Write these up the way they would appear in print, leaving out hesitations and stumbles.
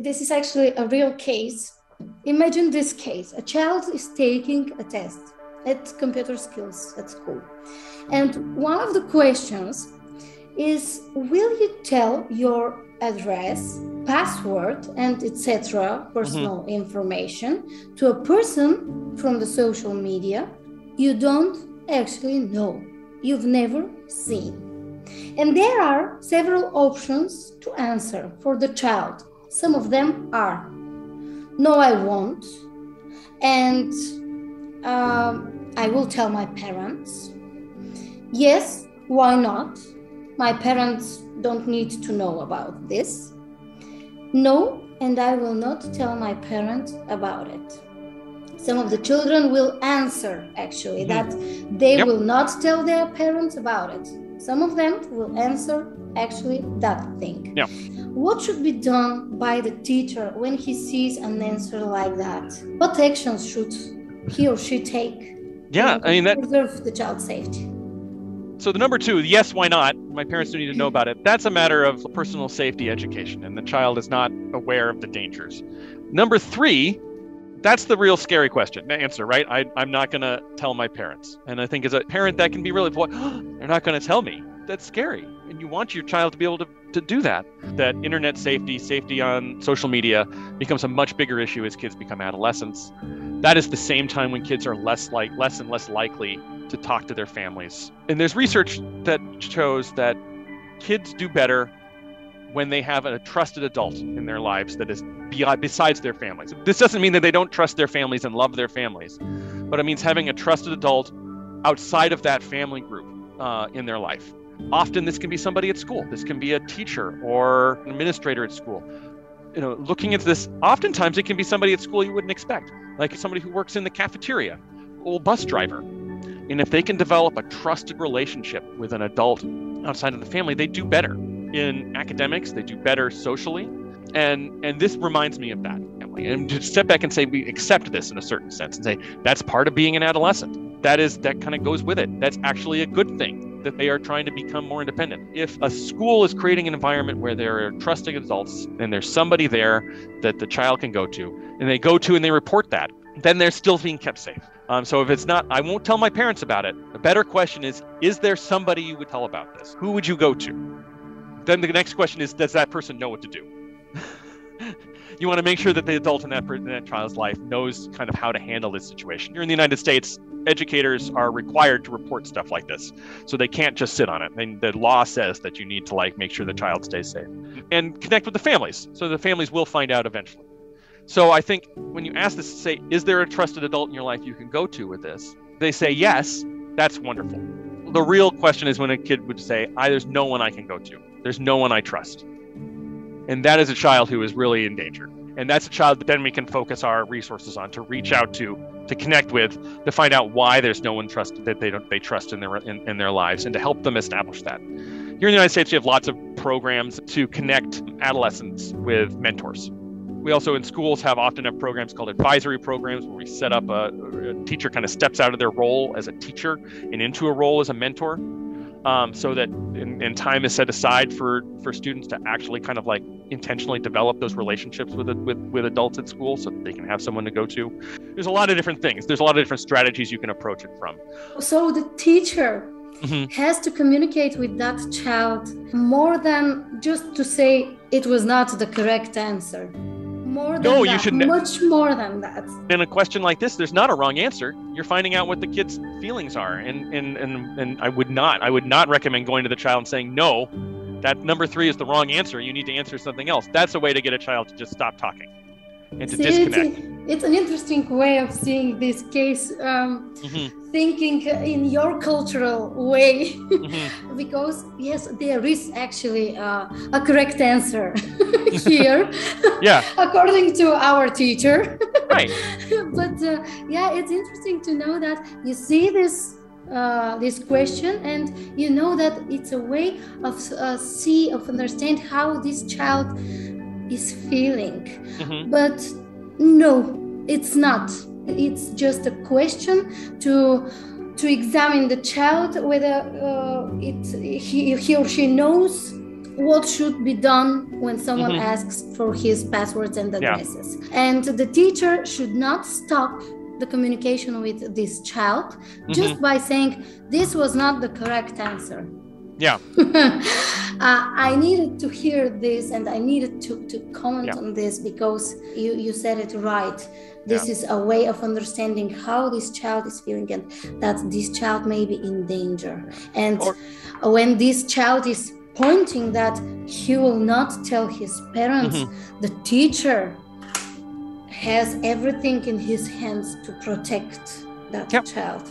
this is actually a real case. Imagine this case. A child is taking a test at computer skills at school. And one of the questions is, will you tell your address, password, and etc. personal information to a person from the social media you don't actually know, you've never seen? And there are several options to answer for the child. Some of them are, no, I won't, and I will tell my parents. Yes, why not? My parents don't need to know about this. No, and I will not tell my parents about it. Some of the children will answer actually that they will not tell their parents about it. Some of them will answer actually that thing. Yeah. What should be done by the teacher when he sees an answer like that? What actions should he or she take? Yeah, I mean, that preserve the child's safety. So the number 2, yes, why not? My parents don't need to know about it. That's a matter of personal safety education, and the child is not aware of the dangers. Number 3, that's the real scary question, answer, right? I'm not going to tell my parents. And I think as a parent, that can be really, they're not going to tell me. That's scary. And you want your child to be able to do that. That internet safety on social media becomes a much bigger issue as kids become adolescents. That is the same time when kids are less and less likely to talk to their families. And there's research that shows that kids do better when they have a trusted adult in their lives that is besides their families. This doesn't mean that they don't trust their families and love their families, but it means having a trusted adult outside of that family group in their life. Often this can be somebody at school. This can be a teacher or an administrator at school. You know, looking at this, oftentimes it can be somebody at school you wouldn't expect, like somebody who works in the cafeteria, or bus driver. And if they can develop a trusted relationship with an adult outside of the family, they do better in academics, they do better socially. And this reminds me of that family. And to step back and say, we accept this in a certain sense and say, that's part of being an adolescent. That kind of goes with it. That's actually a good thing, that they are trying to become more independent. If a school is creating an environment where there are trusting adults and there's somebody there that the child can go to, and they go to and they report that, then they're still being kept safe. So if it's not, I won't tell my parents about it. A better question is there somebody you would tell about this? Who would you go to? Then the next question is, does that person know what to do? You want to make sure that the adult in that child's life knows kind of how to handle this situation. Here in the United States, educators are required to report stuff like this. So they can't just sit on it. And the law says that you need to make sure the child stays safe. And connect with the families. So the families will find out eventually. So I think when you ask this, say, is there a trusted adult in your life you can go to with this? They say yes, that's wonderful. The real question is when a kid would say, there's no one I can go to. There's no one I trust. And that is a child who is really in danger. And that's a child that then we can focus our resources on, to reach out to connect with, to find out why there's no one that they trust in their lives, and to help them establish that. Here in the United States, we have lots of programs to connect adolescents with mentors. We also in schools often have programs called advisory programs, where we set up a teacher kind of steps out of their role as a teacher and into a role as a mentor, so that and time is set aside for students to actually kind of intentionally develop those relationships with adults at school, so that they can have someone to go to. There's a lot of different things. There's a lot of different strategies you can approach it from. So the teacher has to communicate with that child more than just to say it was not the correct answer. More than that, you should much more than that. In a question like this, there's not a wrong answer. You're finding out what the kid's feelings are, and I would not recommend going to the child and saying, no, that number 3 is the wrong answer. You need to answer something else. That's a way to get a child to just stop talking and to disconnect. It's an interesting way of seeing this case, thinking in your cultural way, because yes, there is actually a correct answer here, according to our teacher. Right. But it's interesting to know that you see this question, and you know that it's a way of understand how this child is feeling. But no, it's not. It's just a question to examine the child, whether he or she knows what should be done when someone asks for his passwords and addresses. And the teacher should not stop the communication with this child just by saying, this was not the correct answer. Yeah. I needed to hear this, and I needed to comment on this, because you said it right. This is a way of understanding how this child is feeling, and that this child may be in danger. And when this child is pointing that he will not tell his parents, the teacher has everything in his hands to protect that child.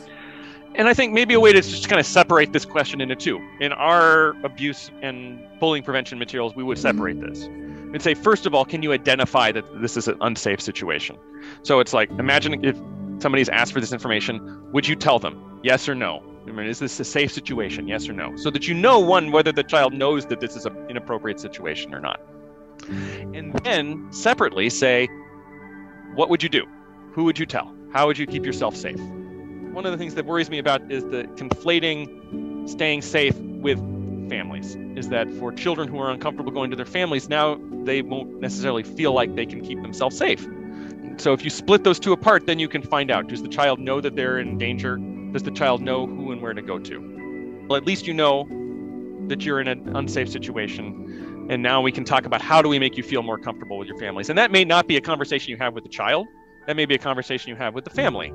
And I think maybe a way to just kind of separate this question into two. In our abuse and bullying prevention materials, we would separate this. We'd say, first of all, can you identify that this is an unsafe situation? So it's like, imagine if somebody's asked for this information, would you tell them? Yes or no? I mean, is this a safe situation? Yes or no? So that you know, one, whether the child knows that this is an inappropriate situation or not. And then separately say, what would you do? Who would you tell? How would you keep yourself safe? One of the things that worries me about is the conflating staying safe with families, is that for children who are uncomfortable going to their families, now they won't necessarily feel like they can keep themselves safe. So if you split those two apart, then you can find out, does the child know that they're in danger? Does the child know who and where to go to? Well, at least you know that you're in an unsafe situation. And now we can talk about, how do we make you feel more comfortable with your families? And that may not be a conversation you have with the child. That may be a conversation you have with the family.